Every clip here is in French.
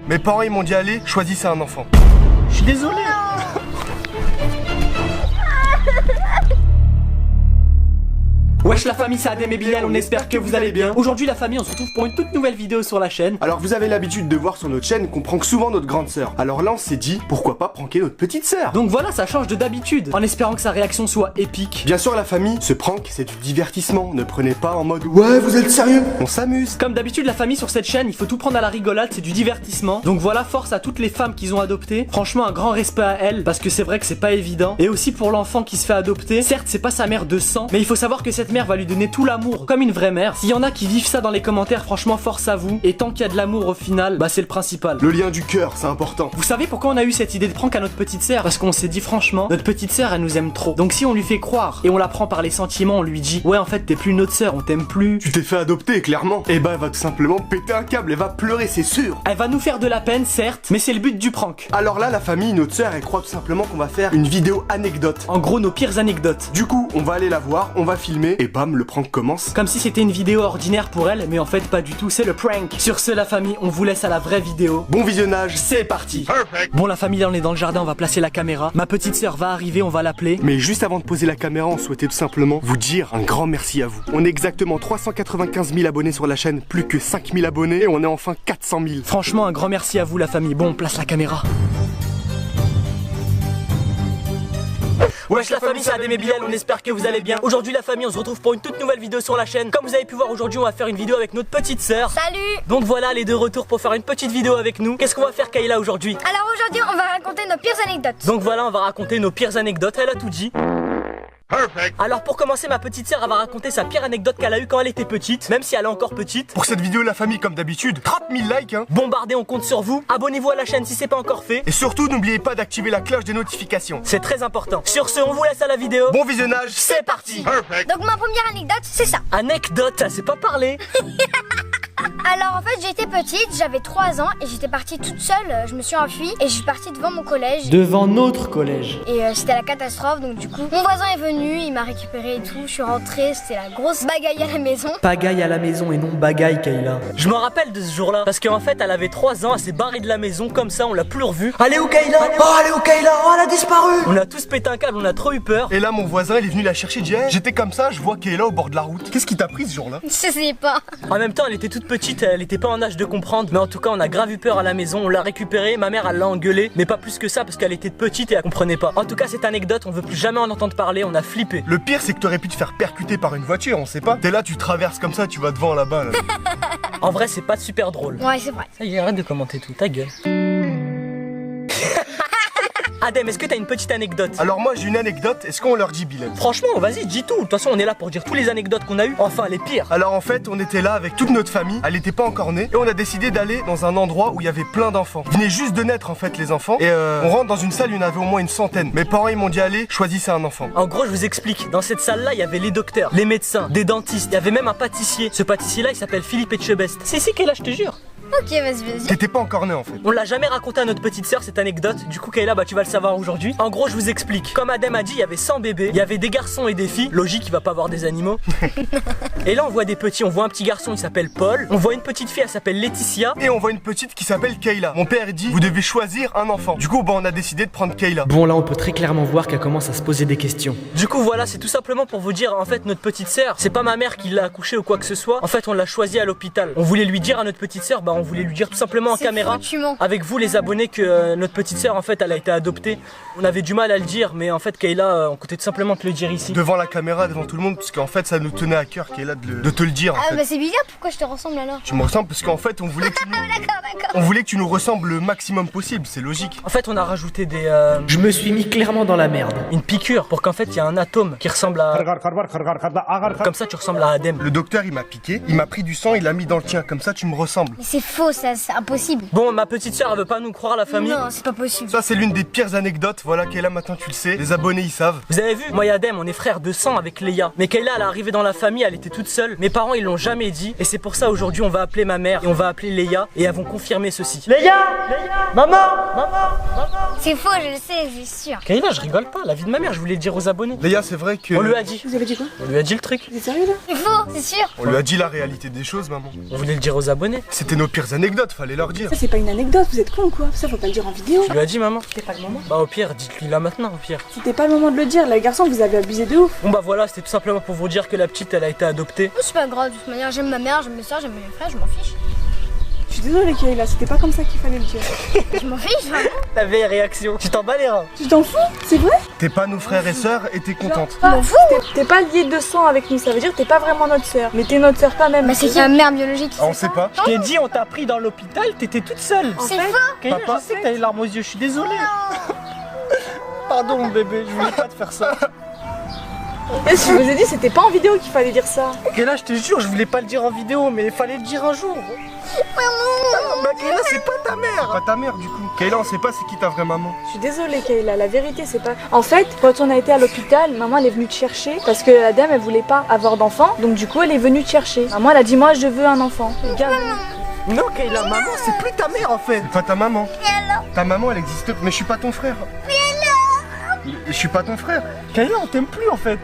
Mes parents ils m'ont dit allez, choisissez un enfant. Je suis désolé. Wesh la famille, c'est Adem et Bilal, on espère que vous allez bien. Aujourd'hui la famille, on se retrouve pour une toute nouvelle vidéo sur la chaîne. Alors vous avez l'habitude de voir sur notre chaîne qu'on prank souvent notre grande sœur. Alors là on s'est dit, pourquoi pas pranker notre petite sœur. Donc voilà, ça change de d'habitude, en espérant que sa réaction soit épique. Bien sûr la famille, ce prank c'est du divertissement. Ne prenez pas en mode ouais vous êtes sérieux. On s'amuse. Comme d'habitude la famille sur cette chaîne, il faut tout prendre à la rigolade, c'est du divertissement. Donc voilà, force à toutes les femmes qu'ils ont adoptées. Franchement un grand respect à elles, parce que c'est vrai que c'est pas évident. Et aussi pour l'enfant qui se fait adopter. Certes c'est pas sa mère de sang, mais il faut savoir que cette mère va lui donner tout l'amour comme une vraie mère. S'il y en a qui vivent ça dans les commentaires, franchement force à vous. Et tant qu'il y a de l'amour au final, bah c'est le principal. Le lien du cœur, c'est important. Vous savez pourquoi on a eu cette idée de prank à notre petite sœur? Parce qu'on s'est dit franchement, notre petite sœur elle nous aime trop. Donc si on lui fait croire et on la prend par les sentiments, on lui dit ouais en fait t'es plus notre sœur, on t'aime plus. Tu t'es fait adopter clairement. Et bah elle va tout simplement péter un câble, elle va pleurer c'est sûr. Elle va nous faire de la peine certes, mais c'est le but du prank. Alors là la famille, notre sœur elle croit tout simplement qu'on va faire une vidéo anecdote. En gros nos pires anecdotes. Du coup on va aller la voir, on va filmer et bam le prank commence. Comme si c'était une vidéo ordinaire pour elle, mais en fait pas du tout, c'est le prank. Sur ce la famille, on vous laisse à la vraie vidéo. Bon visionnage, c'est parti. Bon la famille, là on est dans le jardin, on va placer la caméra. Ma petite sœur va arriver, on va l'appeler. Mais juste avant de poser la caméra, on souhaitait tout simplement vous dire un grand merci à vous. On est exactement 395 000 abonnés sur la chaîne, plus que 5 000 abonnés et on est enfin 400 000. Franchement un grand merci à vous la famille. Bon on place la caméra. Wesh la famille, c'est Adem et Bilal, on espère que vous allez bien. Aujourd'hui la famille, on se retrouve pour une toute nouvelle vidéo sur la chaîne. Comme vous avez pu voir aujourd'hui, on va faire une vidéo avec notre petite sœur. Salut. Donc voilà, elle est de retour pour faire une petite vidéo avec nous. Qu'est-ce qu'on va faire Kayla aujourd'hui? Alors aujourd'hui on va raconter nos pires anecdotes. Donc voilà, on va raconter nos pires anecdotes, elle a tout dit. Alors pour commencer, ma petite sœur elle va raconter sa pire anecdote qu'elle a eue quand elle était petite, même si elle est encore petite. Pour cette vidéo la famille comme d'habitude, 30 000 likes hein. Bombardez, on compte sur vous. Abonnez-vous à la chaîne si c'est pas encore fait. Et surtout n'oubliez pas d'activer la cloche des notifications. C'est très important. Sur ce, on vous laisse à la vidéo. Bon visionnage, c'est parti. Donc ma première anecdote c'est ça. Anecdote, ça c'est pas parler. Alors en fait j'étais petite, j'avais 3 ans et j'étais partie toute seule, je me suis enfuie et je suis partie devant mon collège. Devant notre collège. Et c'était la catastrophe, donc du coup mon voisin est venu, il m'a récupéré et tout, je suis rentrée, c'était la grosse bagaille à la maison. Pagaille à la maison et non bagaille Kayla. Je me rappelle de ce jour-là, parce qu'en fait elle avait 3 ans, elle s'est barrée de la maison comme ça, on l'a plus revue. Allez où Kayla? Oh allez où Kayla? Oh elle a disparu. On a tous pété un câble, on a trop eu peur. Et là mon voisin il est venu la chercher, dit hey, j'étais comme ça, je vois qu'elle est là au bord de la route. Qu'est-ce qui t'a pris ce jour-là? Je sais pas. En même temps elle était toute petite, elle était pas en âge de comprendre, mais en tout cas on a grave eu peur à la maison, on l'a récupérée, ma mère elle l'a engueulée, mais pas plus que ça parce qu'elle était petite et elle comprenait pas. En tout cas cette anecdote, on veut plus jamais en entendre parler, on a flippé. Le pire c'est que t'aurais pu te faire percuter par une voiture, on sait pas. T'es là, tu traverses comme ça, tu vas devant là-bas là. En vrai c'est pas super drôle. Ouais c'est vrai. Ça y est, arrête de commenter tout, ta gueule. Adem, est-ce que t'as une petite anecdote? Alors moi j'ai une anecdote, est-ce qu'on leur dit Bilal? Franchement, vas-y, dis tout. De toute façon, on est là pour dire tous les anecdotes qu'on a eues. Enfin, les pires. Alors en fait, on était là avec toute notre famille, elle était pas encore née, et on a décidé d'aller dans un endroit où il y avait plein d'enfants. Ils venaient juste de naître en fait les enfants, et on rentre dans une salle, il y en avait au moins une centaine. Mes parents ils m'ont dit allez, choisissez un enfant. En gros, je vous explique. Dans cette salle-là, il y avait les docteurs, les médecins, des dentistes. Il y avait même un pâtissier. Ce pâtissier-là, il s'appelle Philippe Etchebest. C'est Kayla, je te jure. Ok vas-y. T'étais pas encore né en fait. On l'a jamais raconté à notre petite sœur cette anecdote. Du coup Kayla, bah tu vas le savoir aujourd'hui. En gros je vous explique. Comme Adem a dit, il y avait 100 bébés. Il y avait des garçons et des filles. Logique, il va pas avoir des animaux. Et là on voit des petits. On voit un petit garçon, il s'appelle Paul. On voit une petite fille, elle s'appelle Laetitia. Et on voit une petite qui s'appelle Kayla. Mon père dit vous devez choisir un enfant. Du coup bah on a décidé de prendre Kayla. Bon là on peut très clairement voir qu'elle commence à se poser des questions. Du coup voilà, c'est tout simplement pour vous dire en fait notre petite sœur, c'est pas ma mère qui l'a accouchée ou quoi que ce soit. En fait on l'a choisie à l'hôpital. On voulait lui dire à notre petite sœur, bah on voulait lui dire tout simplement en caméra avec vous les abonnés que notre petite sœur en fait elle a été adoptée. On avait du mal à le dire mais en fait Kayla on comptait tout simplement te le dire ici. Devant la caméra, devant tout le monde, parce qu'en fait ça nous tenait à cœur Kayla de te le dire en fait. Bah c'est bizarre, pourquoi je te ressemble alors? Tu me ressembles parce qu'en fait on voulait que tu nous... On voulait que tu nous ressembles le maximum possible, c'est logique. En fait on a rajouté des... Je me suis mis clairement dans la merde. Une piqûre pour qu'en fait il y a un atome qui ressemble à... Comme ça tu ressembles à Adem. Le docteur il m'a piqué, il m'a pris du sang, il l'a mis dans le tien, comme ça tu me ressembles. Mais c'est faux ça, c'est impossible. Bon ma petite sœur elle veut pas nous croire la famille. Non c'est pas possible. Ça c'est l'une des pires anecdotes, voilà Kayla maintenant tu le sais, les abonnés ils savent. Vous avez vu, moi et Adem on est frères de sang avec Léa. Mais Kayla elle est arrivée dans la famille, elle était toute seule. Mes parents ils l'ont jamais dit. Et c'est pour ça aujourd'hui on va appeler ma mère et on va appeler Léa. Et elles vont confirmer ceci. Léa, maman. C'est faux, je le sais, c'est sûr. Kayla je rigole pas, la vie de ma mère je voulais le dire aux abonnés. Léa c'est vrai que... On lui a dit. Vous avez dit quoi? On lui a dit le truc. Vous êtes sérieux là? C'est faux, c'est sûr. On lui a dit la réalité des choses maman. On voulait le dire aux abonnés. C'était nos pires anecdotes, fallait leur dire. Ça c'est pas une anecdote, vous êtes con ou quoi? Ça faut pas le dire en vidéo. Tu lui as dit maman? C'était pas le moment. Bah au pire, dites-lui là maintenant au pire. C'était pas le moment de le dire, les garçons vous avez abusé de ouf. Bon bah voilà, c'était tout simplement pour vous dire que la petite elle a été adoptée. C'est pas grave, de toute manière, j'aime ma mère, j'aime mes soeurs, j'aime mes frères, je m'en fiche. Je suis désolée Kayla, c'était pas comme ça qu'il fallait le dire. Je m'en fiche, vraiment. La vieille réaction. Tu t'en bats les reins. Tu t'en fous? C'est vrai? T'es pas nos frères et sœurs et t'es contente. Je m'en fous. T'es pas lié de sang avec nous, ça veut dire que t'es pas vraiment notre sœur. Mais t'es notre sœur quand même. Bah c'est qui ma mère biologique? Ah, on sait pas. Je t'ai dit, on t'a pris dans l'hôpital, t'étais toute seule. C'est faux. Kayla, je sais que t'as les larmes aux yeux, je suis désolé. Pardon mon bébé, je voulais pas te faire ça. Et je vous ai dit, c'était pas en vidéo qu'il fallait dire ça. Kayla, je te jure, je voulais pas le dire en vidéo, mais il fallait le dire un jour. Bah Kayla, c'est pas ta mère. Pas ta mère du coup. Kayla, on sait pas c'est qui ta vraie maman. Je suis désolée Kayla, la vérité c'est pas... En fait, quand on a été à l'hôpital, maman elle est venue te chercher parce que la dame elle voulait pas avoir d'enfant. Donc du coup elle est venue te chercher. Maman elle a dit moi je veux un enfant. Regarde. Non Kayla, maman, c'est plus ta mère en fait. C'est pas ta maman. Ta maman elle existe. Mais je suis pas ton frère. Je suis pas ton frère. Kayla, on t'aime plus en fait.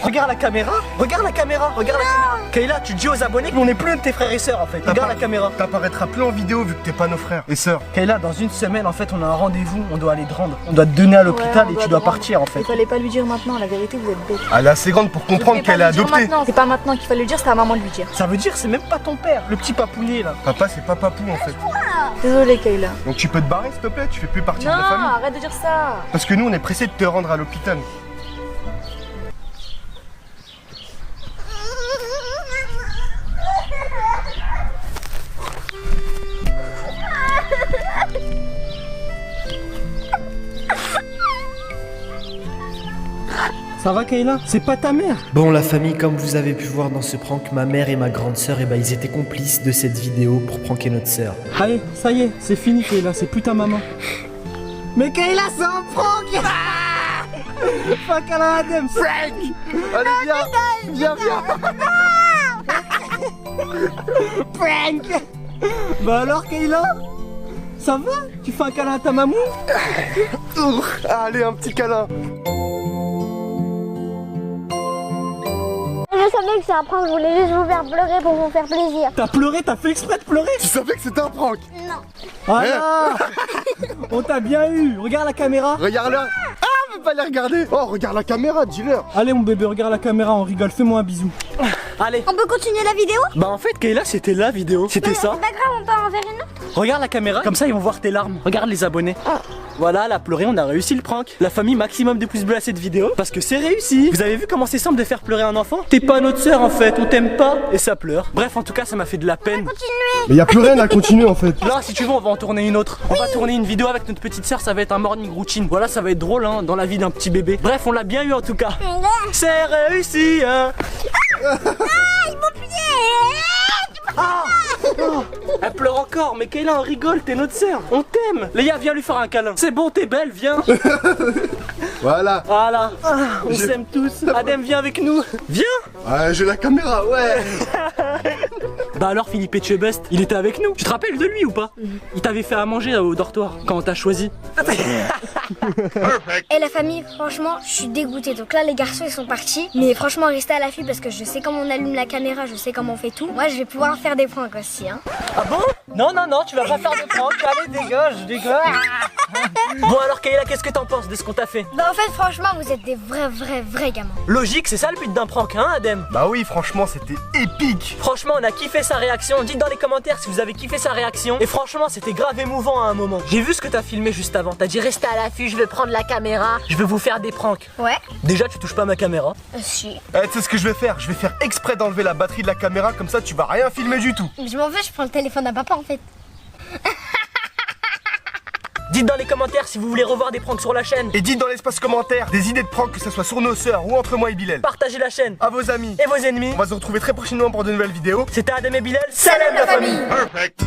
Regarde la caméra, regarde la caméra, regarde la caméra. Kayla, tu dis aux abonnés qu'on n'est plus un de tes frères et sœurs en fait. Regarde la caméra. T'apparaîtras plus en vidéo vu que t'es pas nos frères et sœurs. Kayla, dans une semaine en fait, on a un rendez-vous, on doit aller te rendre. On doit te donner à l'hôpital Ouais, et on tu doit dois te partir en rendre. fait. Il fallait pas lui dire maintenant, la vérité vous êtes bête. Elle est assez grande pour comprendre qu'elle est adoptée. C'est pas maintenant qu'il fallait le dire, c'est à maman de lui dire. Ça veut dire c'est même pas ton père, le petit papounet là. Papa c'est pas papou en fait. Désolée Kayla. Donc tu peux te barrer s'il te plaît, tu fais plus partie Non, de la famille. arrête de dire ça. Parce que nous on est pressés de te rendre à l'hôpital. Ça va Kayla? C'est pas ta mère. Bon la famille, comme vous avez pu voir dans ce prank, ma mère et ma grande sœur, ils étaient complices de cette vidéo pour pranker notre sœur. Allez, ça y est, c'est fini Kayla, c'est plus ta maman. Mais Kayla, c'est un prank. Fuck à Adem. Frank! Allez viens! Viens! Prank. Bah alors Kayla? Ça va? Tu fais un câlin à ta maman? Allez un petit câlin! Je savais que c'est un prank, je voulais juste vous faire pleurer pour vous faire plaisir. T'as pleuré? T'as fait exprès de pleurer? Tu savais que c'était un prank? Non. Voilà. On t'a bien eu. Regarde la caméra. Regarde-la! Ah, mais pas les regarder! Oh, regarde la caméra, dis-leur! Allez mon bébé, regarde la caméra, on rigole, fais-moi un bisou. Allez. On peut continuer la vidéo? Bah en fait Kayla, c'était la vidéo, c'était ça. C'est pas grave, on peut en faire une autre. Regarde la caméra, comme ça ils vont voir tes larmes. Regarde les abonnés. Voilà, elle a pleuré, on a réussi le prank. La famille, maximum de pouces bleus à cette vidéo parce que c'est réussi. Vous avez vu comment c'est simple de faire pleurer un enfant? T'es pas notre sœur en fait, on t'aime pas et ça pleure. Bref, en tout cas, ça m'a fait de la peine. Mais y a plus rien à continuer en fait. Là, si tu veux, on va en tourner une autre. On va tourner une vidéo avec notre petite sœur, ça va être un morning routine. Voilà, ça va être drôle hein, dans la vie d'un petit bébé. Bref, on l'a bien eu en tout cas. C'est réussi hein. Oh, elle pleure encore, mais Kayla, on rigole, t'es notre sœur, on t'aime. Léa, viens lui faire un câlin. C'est bon, t'es belle, viens. Voilà. Voilà, on s'aime tous. Adem, viens avec nous. Viens. Ouais, j'ai la caméra, ouais. Bah alors, Philippe Etchebest, il était avec nous. Tu te rappelles de lui ou pas? Il t'avait fait à manger au dortoir quand on t'a choisi. Et la famille, franchement, je suis dégoûtée. Donc là, les garçons, ils sont partis. Mais franchement, restez à l'affût parce que je sais comment on allume la caméra, je sais comment on fait tout. Moi, je vais pouvoir faire des pranks aussi, hein. Ah bon? Non, non, non, tu vas pas faire de prank. Allez, dégage, dégage. Bon alors Kayla, qu'est-ce que t'en penses de ce qu'on t'a fait? Bah en fait, franchement, vous êtes des vrais gamins. Logique, c'est ça le but d'un prank, hein Adem? Bah oui, franchement, c'était épique. Franchement, on a kiffé sa réaction. Dites dans les commentaires si vous avez kiffé sa réaction. Et franchement, c'était grave émouvant à un moment. J'ai vu ce que t'as filmé juste avant. T'as dit restez à l'affût, je vais prendre la caméra, je vais vous faire des pranks. Ouais. Déjà, tu touches pas à ma caméra. Si. Tu sais ce que je vais faire? Je vais faire exprès d'enlever la batterie de la caméra, comme ça tu vas rien filmer du tout. Je m'en vais, je prends le téléphone à papa en fait. Dites dans les commentaires si vous voulez revoir des pranks sur la chaîne. Et dites dans l'espace commentaire des idées de prank, que ce soit sur nos sœurs ou entre moi et Bilal. Partagez la chaîne À vos amis. et vos ennemis. On va se retrouver très prochainement pour de nouvelles vidéos. C'était Adem et Bilal. Salam la famille. Perfect.